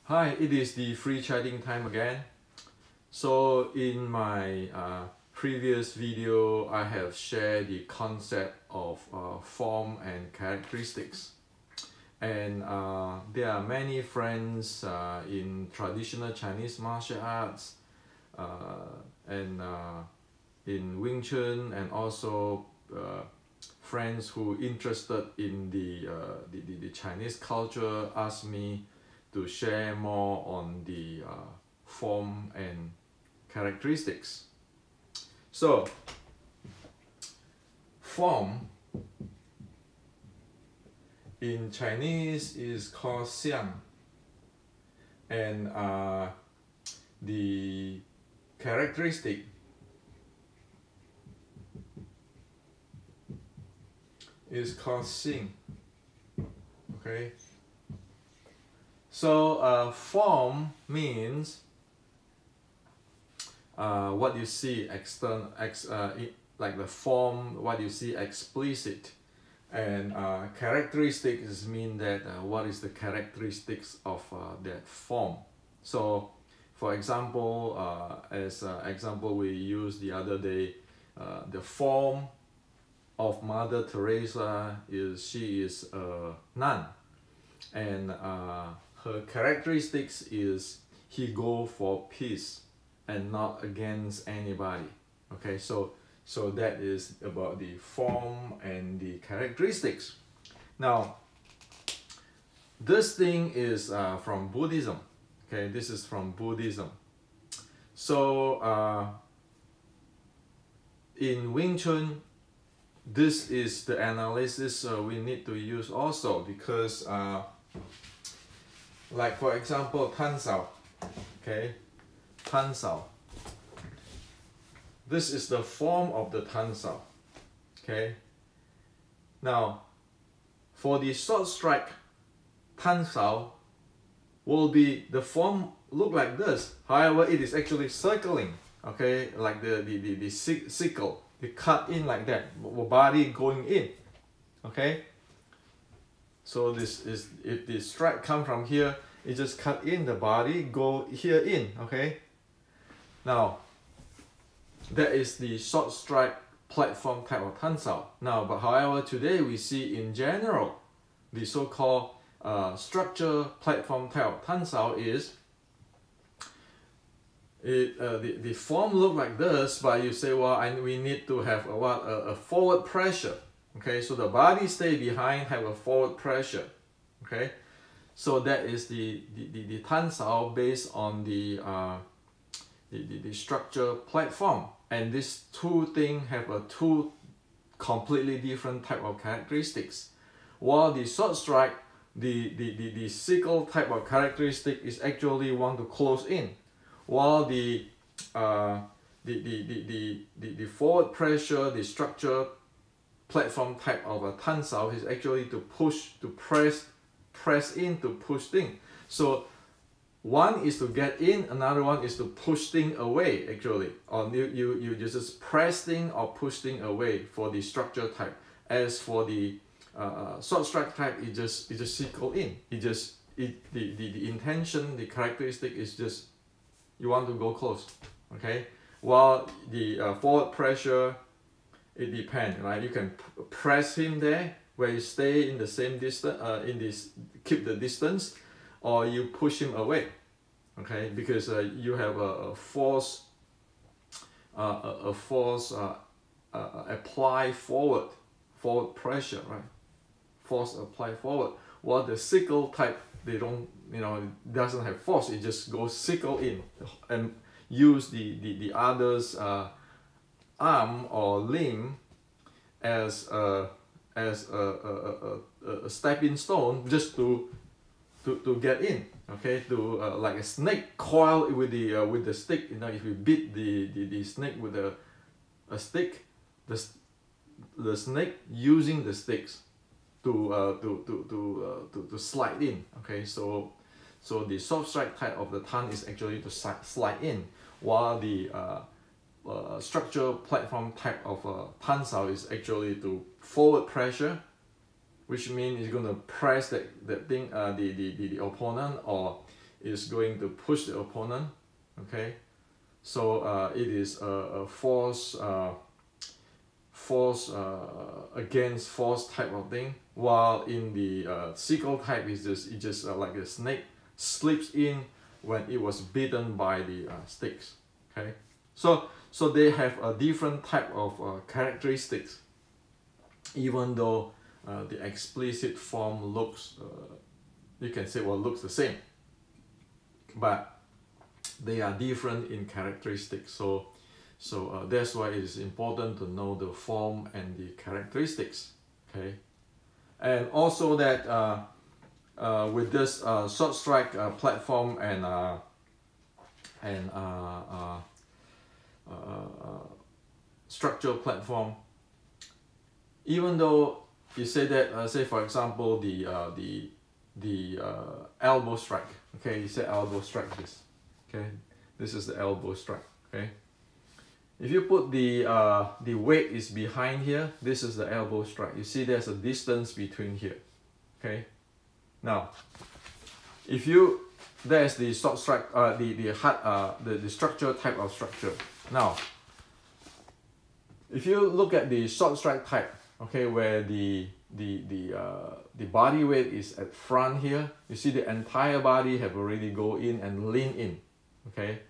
Hi, it is the free chatting time again. So in my previous video, I have shared the concept of form and characteristics. And there are many friends in traditional Chinese martial arts and in Wing Chun, and also friends who interested in the Chinese culture asked me to share more on the form and characteristics. So, form in Chinese is called xiang, and the characteristic is called xing. Okay. So form means what you see external, like the form, what you see explicit, and characteristics mean that what is the characteristics of that form. So, for example, as example we used the other day, the form of Mother Teresa is she is a nun, and her characteristics is he go for peace and not against anybody. Okay, so that is about the form and the characteristics. Now, this thing is from Buddhism. Okay, this is from Buddhism. So in Wing Chun, this is the analysis we need to use also, because like for example, Tan Sao. Okay, Tan Sao. This is the form of the Tan Sao. Okay. Now, for the short strike, Tan Sao will be the form look like this. However, it is actually circling. Okay, like the sickle. They cut in like that, body going in. Okay. So this is, if the strike come from here, it just cut in the body, go here in. Okay. Now, that is the short strike platform type of Tan Sao. Now, but however, today we see in general the so-called structure platform type of Tan Sao is the form look like this, but you say, well, we need to have a forward pressure. Okay, so the body stay behind, have a forward pressure. Okay, so that is the Tan Sao based on the structure platform, and these two things have two completely different type of characteristics. While the short strike, the sickle type of characteristic is actually want to close in, while the forward pressure, the structure platform type of a Tan Sao is actually to push, to press in, to push thing. So one is to get in, another one is to push thing away actually, or you just press thing or push thing away for the structure type. As for the short strike type, it just sickle in. The intention, the characteristic is just you want to go close. Okay, while the forward pressure, it depends, right? You can press him there where you stay in the same distance, keep the distance, or you push him away. Okay, because you have a force apply forward pressure, right? Force apply forward. While the sickle type, they don't, it doesn't have force. It just goes sickle in and use the other's arm or limb as a stepping stone, just to get in. Okay, to like a snake coil with the stick. If you beat the snake with a stick, the snake using the sticks to slide in. Okay, so the soft strike type of the Tan is actually to slide in, while the structure platform type of Tan Sao is actually to forward pressure, which means it's going to press that thing, the opponent, or is going to push the opponent, okay? So it is a force against force type of thing, while in the sickle type is just like a snake slips in when it was bitten by the sticks, okay? So they have a different type of characteristics, even though the explicit form looks, you can say, well, looks the same, but they are different in characteristics. So that's why it is important to know the form and the characteristics, okay? And also that with this short strike platform and structural platform, even though you say that, say for example, the elbow strike, okay, you say elbow strike this, okay, this is the elbow strike, okay. If you put the weight is behind here, this is the elbow strike. You see there's a distance between here, okay. Now, if you, there's the short strike, the structure type of structure. Now, if you look at the short strike type, okay, where the body weight is at front here, you see the entire body have already go in and lean in, okay.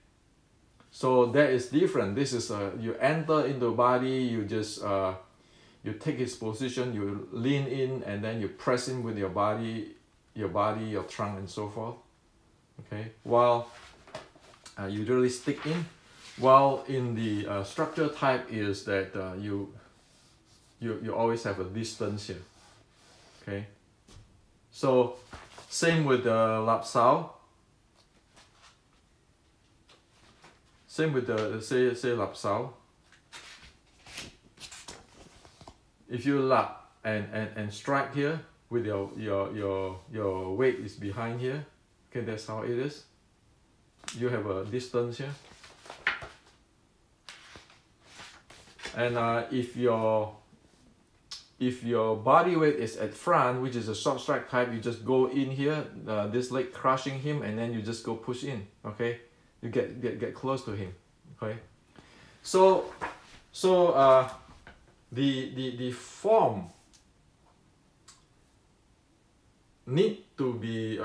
So that is different. This is you enter into body, you just you take its position, you lean in, and then you press in with your body, your trunk, and so forth. Okay. While you really stick in. While in the structure type is that you always have a distance here. Okay. So same with the lap sao. Same with the say lap sao. If you lap and strike here with your weight is behind here, okay, that's how it is. You have a distance here. And if your body weight is at front, which is a short strike type, you just go in here, this leg crushing him, and then you just go push in. Okay. You get close to him, okay. So the form need to be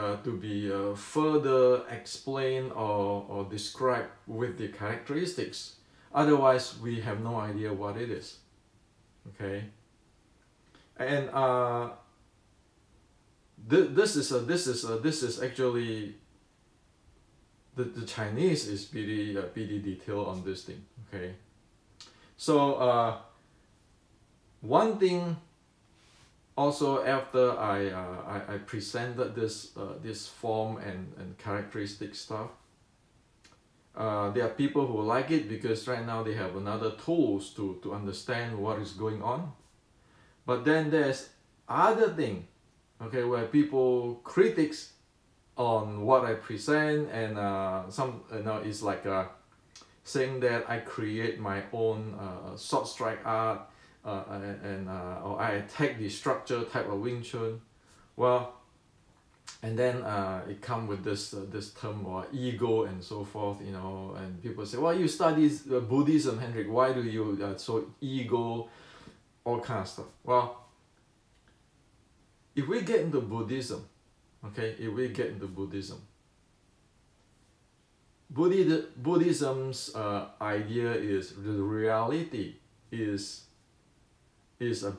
further explained or described with the characteristics. Otherwise, we have no idea what it is, okay. And this is actually. The Chinese is pretty detailed on this thing, okay. So one thing also, after I presented this form and characteristic stuff, there are people who like it because right now they have another tools to understand what is going on. But then there's other thing, okay, where people critics on what I present, and some it's like saying that I create my own short strike art, or I attack the structure type of Wing Chun. Well, and then it come with this term or ego and so forth, you know, and people say, well, you study Buddhism, Hendrik, why do you so ego, all kind of stuff. Well, if we get into Buddhism, okay, if we get into Buddhism, Buddhism's idea is the reality is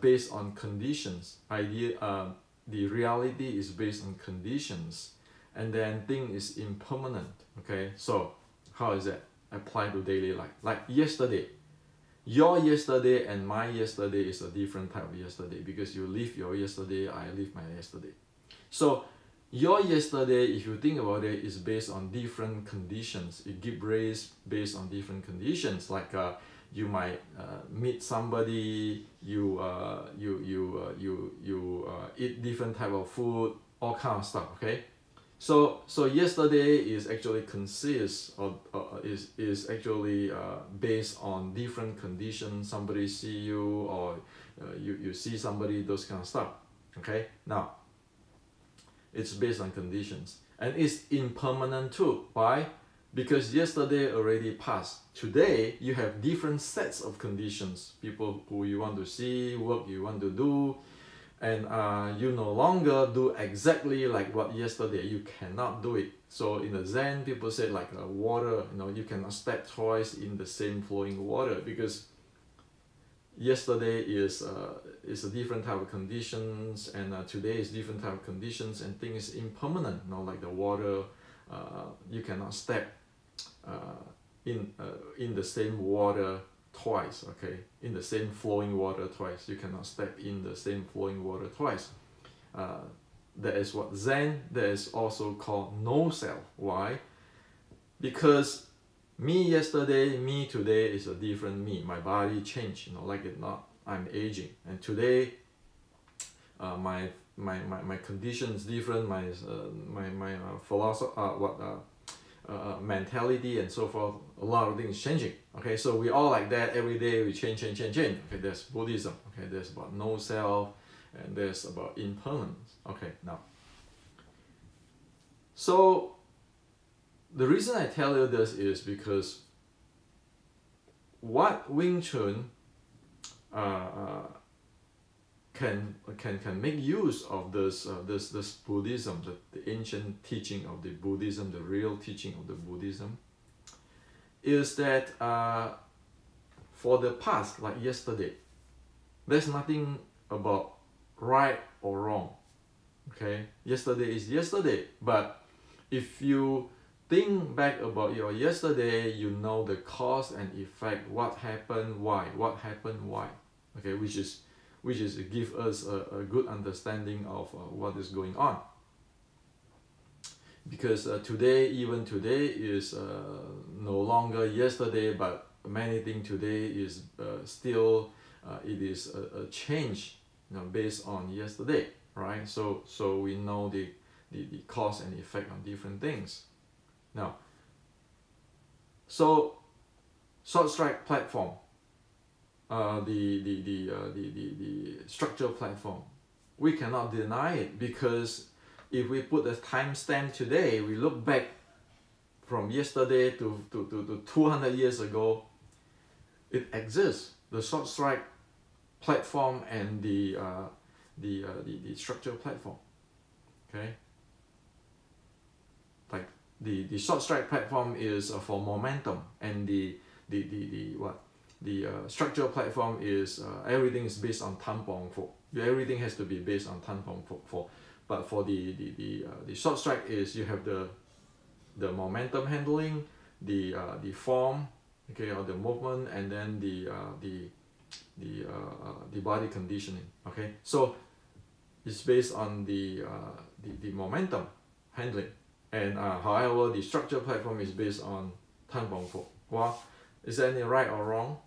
based on conditions. The reality is based on conditions, and then thing is impermanent. Okay, so how is that applied to daily life? Like yesterday, your yesterday and my yesterday is a different type of yesterday, because you live your yesterday, I live my yesterday. So your yesterday, if you think about it, is based on different conditions. It gives raise based on different conditions. Like you might meet somebody, you eat different type of food, all kind of stuff. Okay, so yesterday is actually consists of is actually based on different conditions. Somebody see you, or you see somebody, those kind of stuff. Okay, now It's based on conditions. And it's impermanent too. Why? Because yesterday already passed. Today, you have different sets of conditions. People who you want to see, work you want to do, and you no longer do exactly like what yesterday. You cannot do it. So in the Zen, people say like water, you cannot step twice in the same flowing water, because yesterday is a different type of conditions, and today is different type of conditions, and things impermanent. Like the water, you cannot step in the same water twice. Okay, in the same flowing water twice. You cannot step in the same flowing water twice. That is what Zen. That is also called no self. Why? Because me yesterday, me today is a different me. My body changed, like it not. I'm aging, and today, my condition is different. My philosophy, mentality, and so forth. A lot of things changing. Okay, so we all like that. Every day we change. Okay, that's Buddhism. Okay, there's about no self, and there's about impermanence. Okay, now. So the reason I tell you this is because what Wing Chun can make use of this Buddhism, the ancient teaching of the Buddhism, the real teaching of the Buddhism, is that for the past, like yesterday, there's nothing about right or wrong. Okay, yesterday is yesterday, but if you think back about your yesterday, you know the cause and effect, what happened, why, okay, which is give us a good understanding of what is going on. Because even today is no longer yesterday, but many things today is still it is a change, based on yesterday, right? So we know the cause and effect on different things. Now, so short strike platform, the structure platform, we cannot deny it, because if we put a timestamp today, we look back from yesterday to 200 years ago, it exists. The short strike platform and the structure platform. Okay. Like the short strike platform is for momentum, and the structural platform is everything is based on 摊磅法. Everything has to be based on 摊磅法. But for the short strike is you have the momentum handling, the form, okay, or the movement, and then the body conditioning. Okay, so it's based on the momentum handling. And however, the structure platform is based on 摊磅法. Well, is there any right or wrong?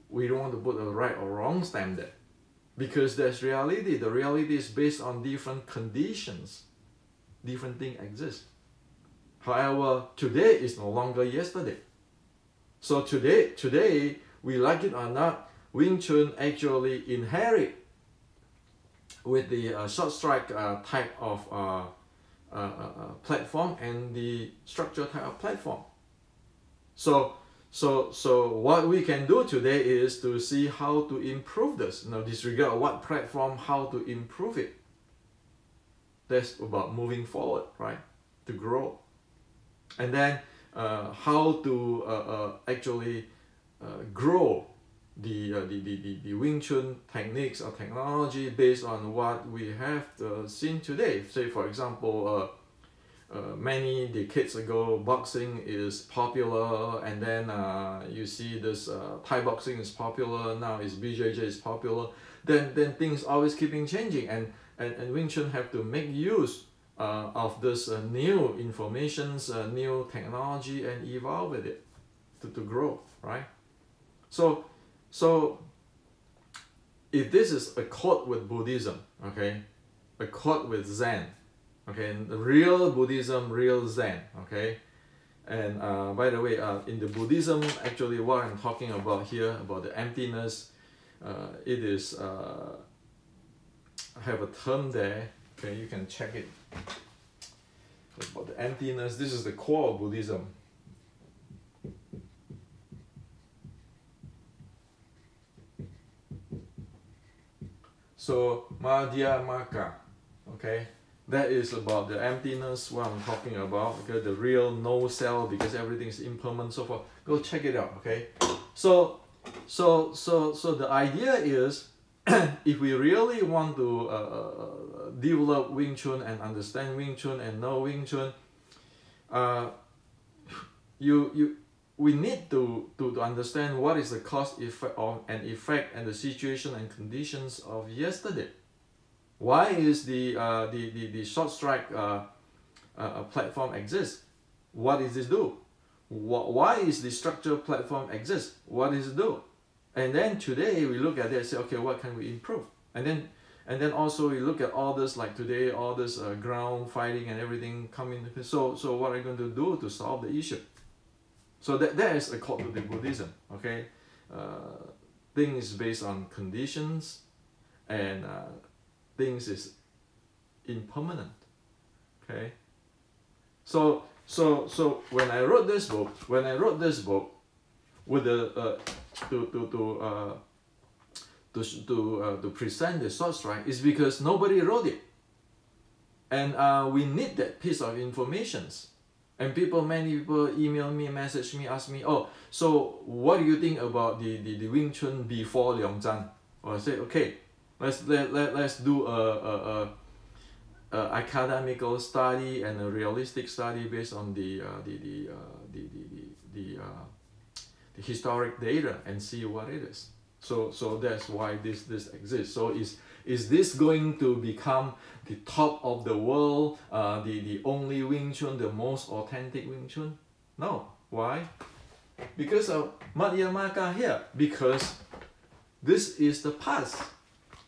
We don't want to put a right or wrong standard, because there's reality. The reality is based on different conditions. Different things exist. However, today is no longer yesterday. So today, we like it or not, Wing Chun actually inherit with the short strike type of platform and the structure type of platform. So what we can do today is to see how to improve this. Now, disregard what platform, how to improve it. That's about moving forward, right? To grow. And then how to actually grow the Wing Chun techniques or technology based on what we have seen today. Say, for example, many decades ago, boxing is popular, and then you see this Thai boxing is popular, now is BJJ is popular. Then things always keeping changing, and Wing Chun have to make use of this new informations, new technology, and evolve with it to grow, right? So if this is accord with Buddhism, okay, accord with Zen, okay, the real Buddhism, real Zen, okay. And by the way, in the Buddhism, actually what I'm talking about here, about the emptiness, it is, I have a term there, okay, you can check it. about the emptiness. This is the core of Buddhism. So Madhyamaka, okay, that is about the emptiness, what I'm talking about, okay, the real no self, because everything is impermanent, so forth. Go check it out, okay. So the idea is, if we really want to develop Wing Chun and understand Wing Chun and know Wing Chun, we need to understand what is the cause effect and the situation and conditions of yesterday. Why is the short strike platform exist? What does it do? Why is the structure platform exist? What does it do? And then today we look at it and say, okay, what can we improve? And then also we look at all this, like today, all this ground fighting and everything coming. So what are you going to do to solve the issue? So that is according to the Buddhism, okay? Things based on conditions, and things is impermanent, okay? So when I wrote this book, with the to present the short strike, is because nobody wrote it, and we need that piece of information. And many people email me, message me, ask me, oh, so what do you think about the Wing Chun before Liangzhan? Or I say, okay, let's do a academical study and a realistic study based on the historic data and see what it is. So that's why this exists. So is this going to become the top of the world, the only Wing Chun, the most authentic Wing Chun? No. Why? Because of Madhyamaka here. Because this is the past.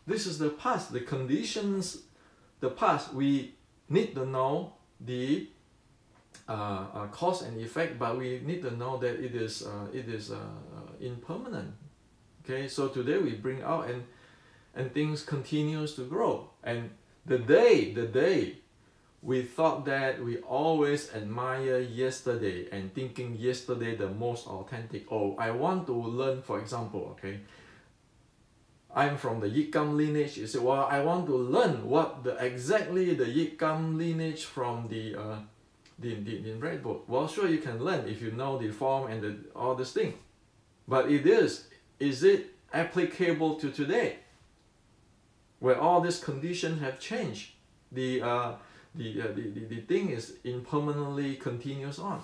This is the past. The conditions, the past. We need to know the cause and effect, but we need to know that it is impermanent. Okay, so today we bring out and things continues to grow. And the day we thought that we always admire yesterday and thinking yesterday the most authentic. Oh, I want to learn, for example, okay, I'm from the Yikam lineage. You say, well, I want to learn what exactly the Yikam lineage from the Red Book. Well, sure, you can learn if you know the form and all this thing. But is it applicable to today, where all these conditions have changed? The thing is impermanently continues on.